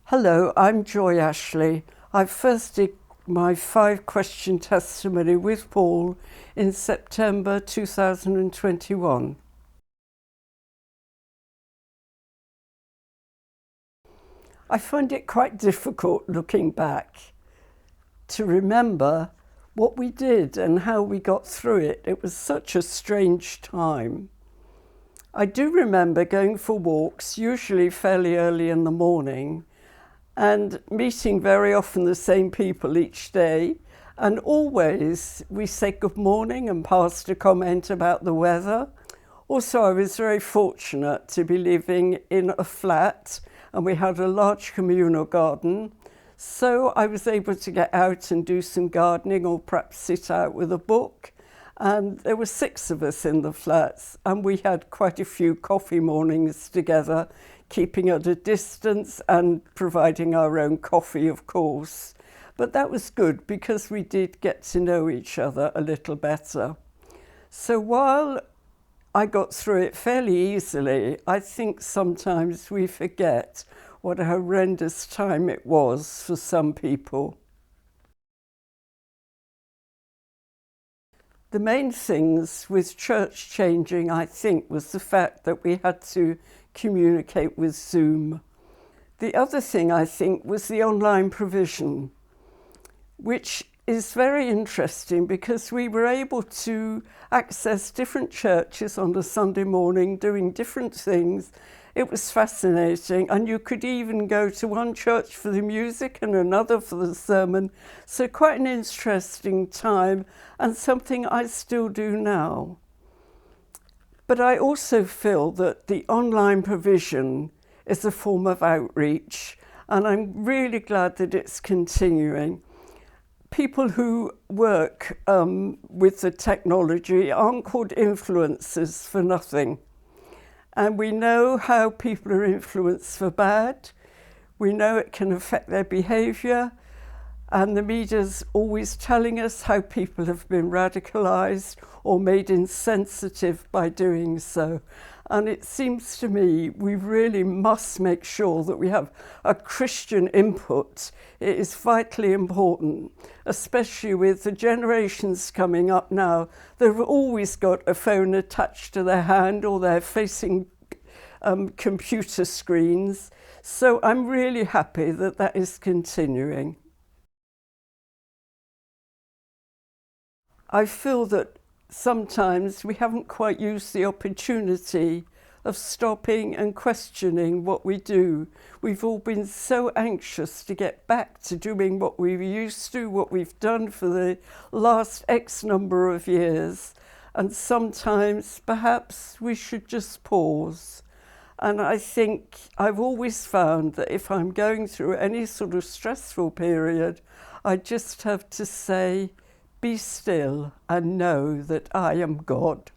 Hello, I'm Joy Ashley. I first did my 5-question testimony with Paul in September 2021. I find it quite difficult looking back to remember what we did and how we got through it. It was such a strange time. I do remember going for walks, usually fairly early in the morning, and meeting very often the same people each day. And always we said good morning and passed a comment about the weather. Also, I was very fortunate to be living in a flat and we had a large communal garden. So I was able to get out and do some gardening or perhaps sit out with a book. And there were 6 of us in the flats and we had quite a few coffee mornings together, keeping at a distance and providing our own coffee, of course. But that was good because we did get to know each other a little better. So while I got through it fairly easily, I think sometimes we forget what a horrendous time it was for some people. The main things with church changing, I think, was the fact that we had to communicate with Zoom. The other thing, I think, was the online provision, which is very interesting because we were able to access different churches on a Sunday morning doing different things. It was fascinating, and you could even go to one church for the music and another for the sermon. So quite an interesting time and something I still do now. But I also feel that the online provision is a form of outreach, and I'm really glad that it's continuing. People who work with the technology aren't called influencers for nothing. And we know how people are influenced for bad. We know it can affect their behaviour. And the media's always telling us how people have been radicalised or made insensitive by doing so. And it seems to me we really must make sure that we have a Christian input. It is vitally important, especially with the generations coming up now. They've always got a phone attached to their hand or they're facing computer screens. So I'm really happy that that is continuing. I feel that sometimes we haven't quite used the opportunity of stopping and questioning what we do. We've all been so anxious to get back to doing what we used to, what we've done for the last X number of years. And sometimes perhaps we should just pause. And I think I've always found that if I'm going through any sort of stressful period, I just have to say, be still and know that I am God.